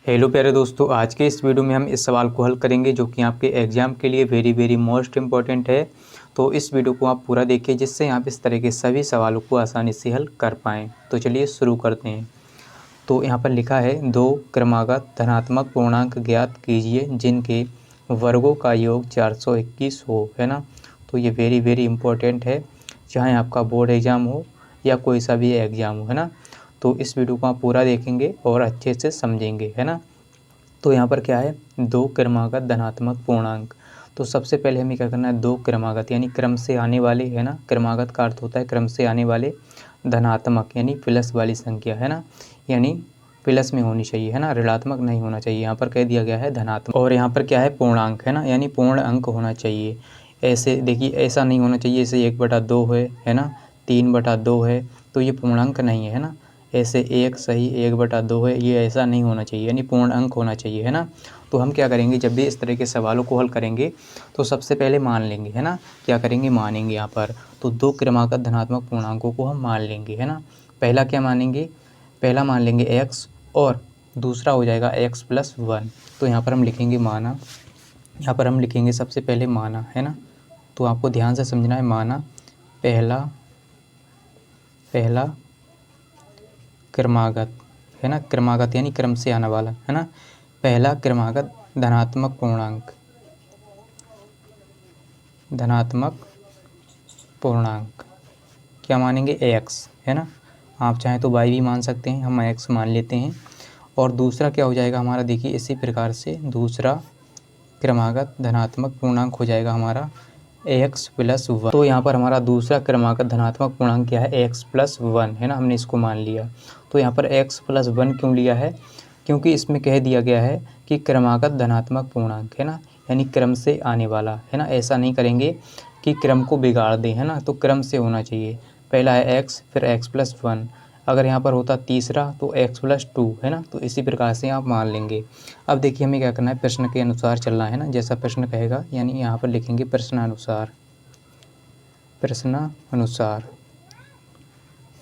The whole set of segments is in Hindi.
हेलो प्यारे दोस्तों, आज के इस वीडियो में हम इस सवाल को हल करेंगे जो कि आपके एग्ज़ाम के लिए वेरी मोस्ट इम्पॉर्टेंट है। तो इस वीडियो को आप पूरा देखिए जिससे आप इस तरह के सभी सवालों को आसानी से हल कर पाएँ। तो चलिए शुरू करते हैं। तो यहाँ पर लिखा है, दो क्रमागत धनात्मक पूर्णांक ज्ञात कीजिए जिनके वर्गों का योग 421 हो, है ना। तो ये वेरी इम्पोर्टेंट है, चाहे आपका बोर्ड एग्ज़ाम हो या कोई सा भी एग्ज़ाम हो, है ना। तो इस वीडियो को आप पूरा देखेंगे और अच्छे से समझेंगे, है ना। तो यहाँ पर क्या है, दो क्रमागत धनात्मक पूर्णांक। तो सबसे पहले हमें क्या करना है, दो क्रमागत यानी क्रम से आने वाले, है ना। क्रमागत का अर्थ होता है क्रम से आने वाले, धनात्मक यानी प्लस वाली संख्या, है ना, यानी प्लस में होनी चाहिए, है ना, ऋणात्मक नहीं होना चाहिए। यहाँ पर कह दिया गया है धनात्मक। और यहाँ पर क्या है, पूर्णांक, है ना, यानी पूर्ण अंक होना चाहिए। ऐसे देखिए, ऐसा नहीं होना चाहिए ऐसे 1/2 है ना, 3/2 है, तो ये पूर्णांक नहीं है ना। ऐसे 1 सही 1/2 है, ये ऐसा नहीं होना चाहिए, यानी पूर्ण अंक होना चाहिए, है ना। तो हम क्या करेंगे, जब भी इस तरह के सवालों को हल करेंगे तो सबसे पहले मान लेंगे, है ना। क्या करेंगे, मानेंगे यहाँ पर। तो दो क्रमागत धनात्मक पूर्णांकों को हम मान लेंगे, है ना। पहला क्या मानेंगे, पहला मान लेंगे x और दूसरा हो जाएगा x+1। तो यहाँ पर हम लिखेंगे माना, यहाँ पर हम लिखेंगे सबसे पहले माना, है ना। तो आपको ध्यान से समझना है, माना पहला क्रमागत, है ना, क्रमागत यानी क्रम से आने वाला, है ना। पहला क्रमागत धनात्मक पूर्णांक क्या मानेंगे, x, है ना। आप चाहें तो y भी मान सकते हैं, हम x मान लेते हैं। और दूसरा क्या हो जाएगा हमारा, देखिए इसी प्रकार से दूसरा क्रमागत धनात्मक पूर्णांक हो जाएगा हमारा x+1। तो यहाँ पर हमारा दूसरा क्रमागत धनात्मक पूर्णांक क्या है, x+1, है ना, हमने इसको मान लिया। तो यहाँ पर x+1 क्यों लिया है, क्योंकि इसमें कह दिया गया है कि क्रमागत धनात्मक पूर्णांक, है ना, यानी क्रम से आने वाला, है ना। ऐसा नहीं करेंगे कि क्रम को बिगाड़ दें, है ना, तो क्रम से होना चाहिए। पहला है x, फिर x+1। अगर यहाँ पर होता तीसरा तो x+2, है ना। तो इसी प्रकार से आप मान लेंगे। अब देखिए हमें क्या करना है, प्रश्न के अनुसार चलना है ना, जैसा प्रश्न कहेगा, यानी यहाँ पर लिखेंगे प्रश्नानुसार।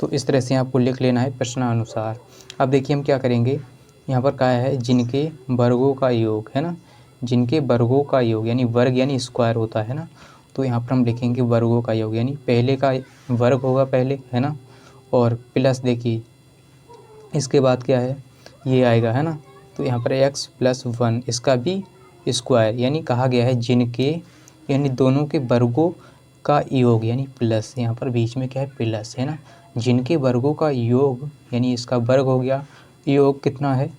तो इस तरह से आपको लिख लेना है प्रश्नानुसार। अब देखिए हम क्या करेंगे, यहाँ पर कहा है जिनके वर्गों का योग, है ना, जिनके वर्गों का योग, यानी वर्ग यानी स्क्वायर होता है ना। तो यहाँ पर हम लिखेंगे वर्गों का योग, यानी पहले का वर्ग होगा पहले, है ना, और प्लस देखिए इसके बाद क्या है, ये आएगा, है ना। तो यहाँ पर x+1 इसका भी स्क्वायर, यानी कहा गया है जिनके, यानी दोनों के वर्गों का योग, यानी प्लस, यहाँ पर बीच में क्या है, प्लस, है ना। जिनके वर्गों का योग यानी इसका वर्ग हो गया, योग कितना है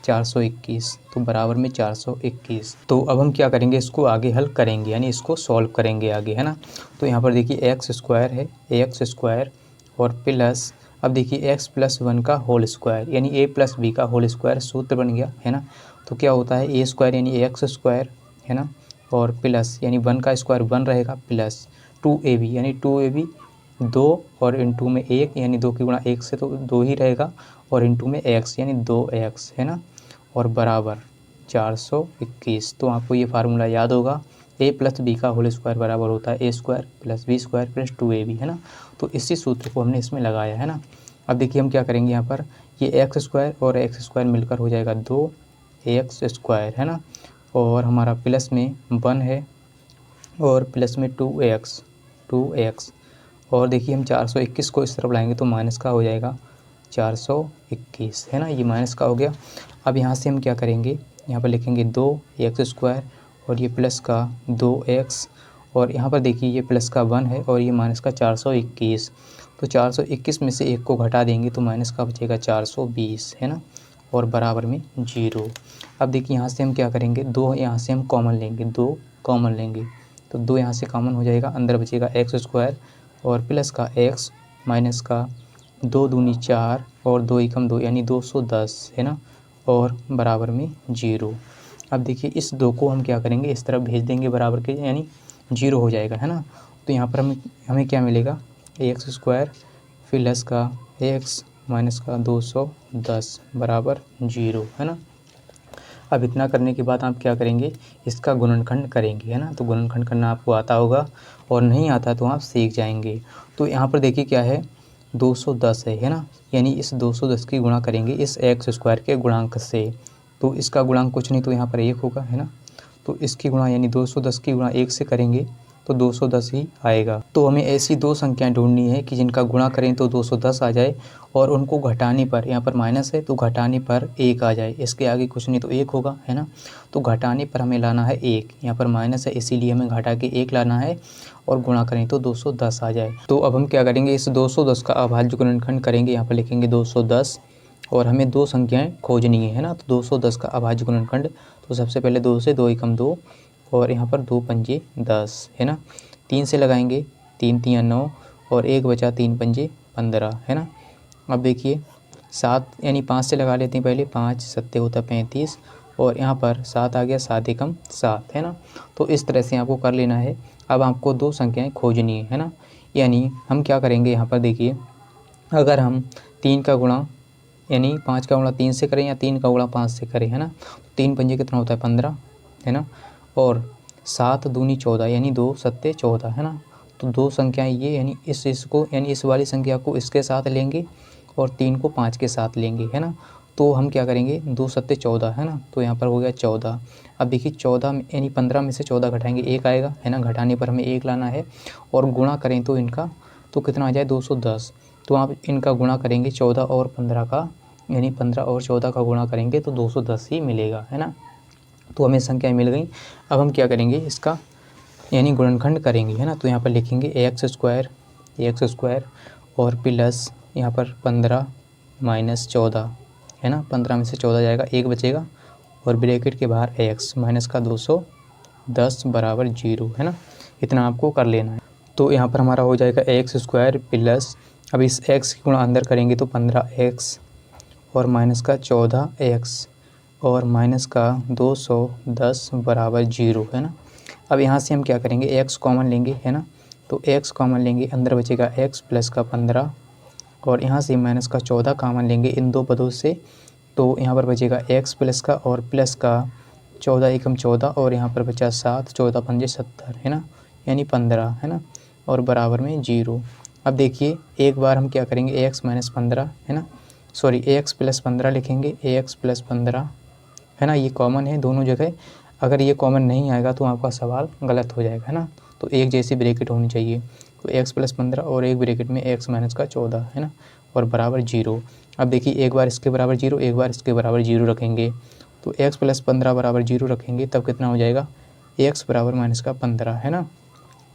421, तो बराबर में 421। तो अब हम क्या करेंगे, इसको आगे हल करेंगे, यानी इसको सॉल्व करेंगे आगे, है ना। तो यहाँ पर देखिए x² है, x² और प्लस, अब देखिए x+1 का होल स्क्वायर, यानी a+b का होल स्क्वायर सूत्र बन गया, है ना। तो क्या होता है, a² यानी x², है ना, और प्लस यानी 1 का स्क्वायर 1 रहेगा, प्लस 2ab यानी 2ab 2 और इंटू में 1 यानी 2 की गुणा 1 से तो 2 ही रहेगा, और इंटू में x यानी 2x, है ना, और बराबर 421। तो आपको ये फार्मूला याद होगा, a+b का होल स्क्वायर बराबर होता है a² + b² + 2ab, है ना। तो इसी सूत्र को हमने इसमें लगाया, है ना। अब देखिए हम क्या करेंगे, यहाँ पर ये x² और x² मिलकर हो जाएगा 2x², है ना, और हमारा प्लस में 1 है और प्लस में 2x, और देखिए हम 421 को इस तरफ लाएंगे तो माइनस का हो जाएगा 421, है ना, ये माइनस का हो गया। अब यहाँ से हम क्या करेंगे, यहाँ पर लिखेंगे 2x² और ये प्लस का 2x, और यहाँ पर देखिए ये प्लस का 1 है और ये माइनस का 421। तो 421 में से 1 को घटा देंगे तो माइनस का बचेगा 420, है ना, और बराबर में 0। अब देखिए यहाँ से हम क्या करेंगे, 2 यहाँ से हम कॉमन लेंगे, 2 कॉमन लेंगे तो 2 यहाँ से कॉमन हो जाएगा, अंदर बचेगा x² और प्लस का x माइनस का 2 दूनी 4 और 2 एकम 2 यानी 210, है ना, और बराबर में 0। अब देखिए इस 2 को हम क्या करेंगे, इस तरफ भेज देंगे बराबर के, यानी 0 हो जाएगा, है ना। तो यहाँ पर हमें क्या मिलेगा, x² प्लस का x माइनस का 210 बराबर 0, है ना। अब इतना करने के बाद आप क्या करेंगे, इसका गुणनखंड करेंगे, है ना। तो गुणनखंड करना आपको आता होगा, और नहीं आता तो आप सीख जाएंगे। तो यहाँ पर देखिए क्या है, 210 है ना, यानी इस 210 की गुणा करेंगे इस x² के गुणांक से, तो इसका गुणांक कुछ नहीं तो यहाँ पर 1 होगा, है ना। तो इसकी गुणा यानी 210 की गुणा 1 से करेंगे तो 210 ही आएगा। तो हमें ऐसी दो संख्याएं ढूंढनी है कि जिनका गुणा करें तो 210 आ जाए और उनको घटाने पर, यहाँ पर माइनस है तो घटाने पर 1 आ जाए। इसके आगे कुछ नहीं तो 1 होगा, है ना। तो घटाने पर हमें लाना है 1, यहाँ पर माइनस है इसीलिए हमें घटा के 1 लाना है और गुणा करें तो 210 आ जाए। तो अब हम क्या करेंगे, इस 210 का अभाज्य गुणनखंड करेंगे। यहाँ पर लिखेंगे 210 और हमें दो संख्याएं खोजनी है ना। तो 210 का अभाज्य गुणनखंड, तो सबसे पहले 2 से 2 एकम 2 और यहाँ पर 2 पंजे 10, है ना। 3 से लगाएंगे, 3 3 9 और 1 बचा 3 पंजे 15, है ना। अब देखिए 7 यानी 5 से लगा लेते हैं पहले, 5 सत्ते होता 35 और यहाँ पर 7 आ गया, 7 एकम 7, है ना। तो इस तरह से आपको कर लेना है। अब आपको दो संख्याएं खोजनी है ना। यानी हम क्या करेंगे, यहाँ पर देखिए अगर हम 3 का गुणा यानी 5 का गुणा 3 से करें या 3 का गुणा 5 से करें, है ना। तो 3 पंजे कितना होता है 15, है ना। और 7 दूनी 14 यानी 2 सत्ते 14, है ना। तो दो संख्याएं ये यानी इसको यानी इस वाली संख्या को इसके साथ लेंगे और 3 को 5 के साथ लेंगे, है ना। तो हम क्या करेंगे 2 सत्ते 14, है ना। तो यहाँ पर हो गया 14। अब देखिए 14 यानी 15 में से 14 घटाएंगे 1 आएगा, है ना। घटाने पर हमें 1 लाना है और गुणा करें तो इनका तो कितना आ जाए 210। तो आप इनका गुणा करेंगे 14 और 15 का, यानी 15 और 14 का गुणा करेंगे तो 210 ही मिलेगा, है ना। तो हमें संख्याएं मिल गई। अब हम क्या करेंगे इसका यानी गुणनखंड करेंगे, है ना। तो यहाँ पर लिखेंगे एक्स स्क्वायर और प्लस यहाँ पर 15 माइनस 14, है ना। 15 में से 14 जाएगा, 1 बचेगा और ब्रैकेट के बाहर एक्स माइनस का 210 बराबर 0, है ना। इतना आपको कर लेना है। तो यहाँ पर हमारा हो जाएगा एक्स स्क्वायर प्लस, अब इस एक्स की गुणा अंदर करेंगे तो 15x और माइनस का 14x और माइनस का 210 बराबर 0, है ना। अब यहाँ से हम क्या करेंगे x कॉमन लेंगे, है ना। तो x कॉमन लेंगे, अंदर बचेगा x प्लस का 15 और यहाँ से माइनस का 14 कॉमन लेंगे इन दो पदों से, तो यहाँ पर बचेगा x प्लस का और प्लस का 14 एकम 14 और यहाँ पर बचा 7, 14 पंजे 70, है ना, यानी 15, है ना, और बराबर में 0। अब देखिए एक बार हम क्या करेंगे ax माइनस 15, है ना, सॉरी ax प्लस 15 लिखेंगे, ax प्लस 15, है ना। ये कॉमन है दोनों जगह, अगर ये कॉमन नहीं आएगा तो आपका सवाल गलत हो जाएगा, है ना। तो एक जैसी ब्रैकेट होनी चाहिए। तो x प्लस 15 और एक ब्रैकेट में x माइनस का 14, है ना, और बराबर 0। अब देखिए एक बार इसके बराबर 0, एक बार इसके बराबर 0 रखेंगे, तो x प्लस 15 बराबर 0 रखेंगे तब कितना हो जाएगा x बराबर माइनस का 15, है ना।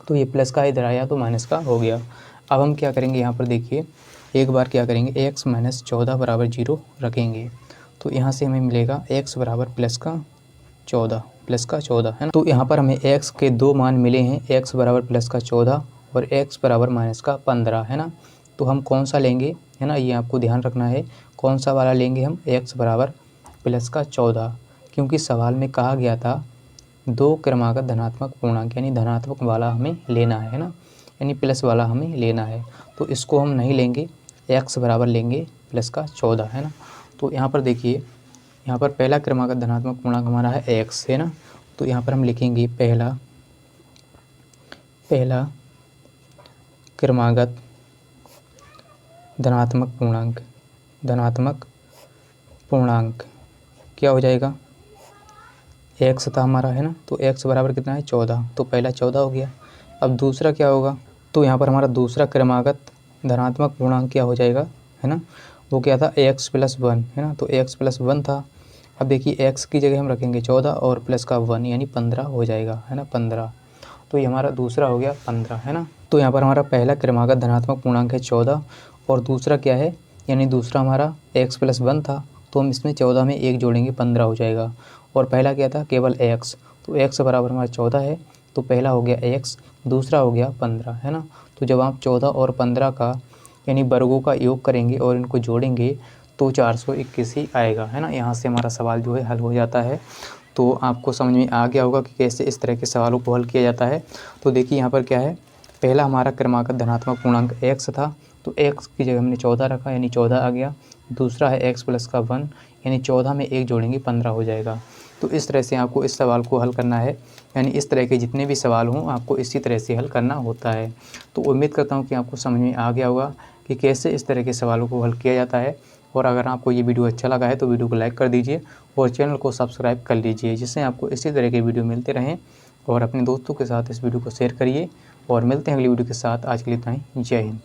तो ये प्लस का इधर आया तो माइनस का हो गया। अब हम क्या करेंगे यहाँ पर देखिए एक बार क्या करेंगे x माइनस 14 बराबर 0 रखेंगे, तो यहाँ से हमें मिलेगा x बराबर प्लस का 14, है ना। तो यहाँ पर हमें x के दो मान मिले हैं, x बराबर प्लस का 14 और x बराबर माइनस का 15, है ना। तो हम कौन सा लेंगे, है ना, ये आपको ध्यान रखना है, कौन सा वाला लेंगे हम, x बराबर प्लस का 14, क्योंकि सवाल में कहा गया था दो क्रमागत धनात्मक पूर्णांक यानी धनात्मक वाला हमें लेना है ना, यानी प्लस वाला हमें लेना है। तो इसको हम नहीं लेंगे, x बराबर लेंगे प्लस का 14, है ना। तो यहाँ पर देखिए यहाँ पर पहला क्रमागत धनात्मक पूर्णांक हमारा है x, है ना। तो यहाँ पर हम लिखेंगे पहला क्रमागत धनात्मक पूर्णांक क्या हो जाएगा, x था हमारा, है ना। तो x बराबर कितना है 14, तो पहला 14 हो गया। अब दूसरा क्या होगा, तो यहाँ पर हमारा दूसरा क्रमागत धनात्मक पूर्णांक क्या हो जाएगा, है ना, वो क्या था x प्लस 1, है ना। तो x प्लस 1 था। अब देखिए x की जगह हम रखेंगे 14 और प्लस का 1 यानी 15 हो जाएगा, है ना, 15। तो ये हमारा दूसरा हो गया 15, है ना। तो यहाँ पर हमारा पहला क्रमागत धनात्मक पूर्णांक है 14 और दूसरा क्या है, यानी दूसरा हमारा x प्लस 1 था, तो हम इसमें 14 में 1 जोड़ेंगे 15 हो जाएगा। और पहला क्या था केवल x, तो x बराबर हमारा 14 है, तो पहला हो गया x, दूसरा हो गया 15, है ना। तो जब आप 14 और 15 का यानी वर्गों का योग करेंगे और इनको जोड़ेंगे तो 421 ही आएगा, है ना। यहाँ से हमारा सवाल जो है हल हो जाता है। तो आपको समझ में आ गया होगा कि कैसे इस तरह के सवालों को हल किया जाता है। तो देखिए यहाँ पर क्या है, पहला हमारा क्रमागत धनात्मक पूर्णांक x था, तो x की जगह हमने 14 रखा यानी 14 आ गया। दूसरा है x प्लस का 1 यानी 14 में 1 जोड़ेंगे 15 हो जाएगा। तो इस तरह से आपको इस सवाल को हल करना है, यानी इस तरह के जितने भी सवाल हों आपको इसी तरह से हल करना होता है। तो उम्मीद करता हूँ कि आपको समझ में आ गया होगा कि कैसे इस तरह के सवालों को हल किया जाता है। और अगर आपको ये वीडियो अच्छा लगा है तो वीडियो को लाइक कर दीजिए और चैनल को सब्सक्राइब कर लीजिए, जिससे आपको इसी तरह के वीडियो मिलते रहें। और अपने दोस्तों के साथ इस वीडियो को शेयर करिए और मिलते हैं अगली वीडियो के साथ। आज के लिए इतना ही। जय हिंद।